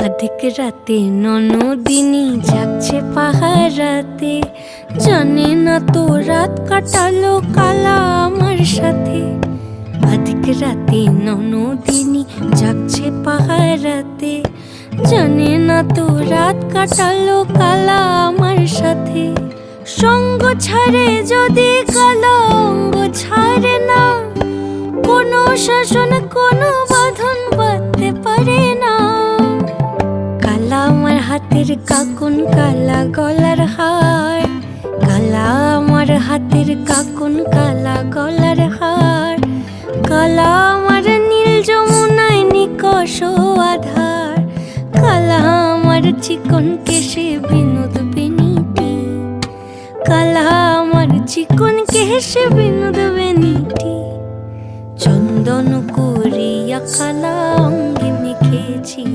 অধিক রাতে ননদিনী যাচ্ছে পাহারাতে, জানে না তো রাত কাটালো কালা আমার সাথে। অধিক রাতে ননদিনী যাচ্ছে পাহারাতে, জানে না তো রাত কাটালো কালা আমার সাথে। সঙ্গ ছাড়ে যদি কালা অঙ্গ ছাড়ে না, কোনো শাসন কোনো বাঁধন বাঁধতে পারে না। কালা আমার হাতের কাকুন কালা গলার হার, কালা আমার হাতের কাকুন কালা গলার হার। কালা আমার নীল যমুনায় নিকষ আধার, কালা আমার চিকন কেশে বিনোদ বেনিটি, কালা আমার চিকন কেশে বিনোদ বেনিটি। চন্দন করিয়া কালা অঙ্গে মেখেছি।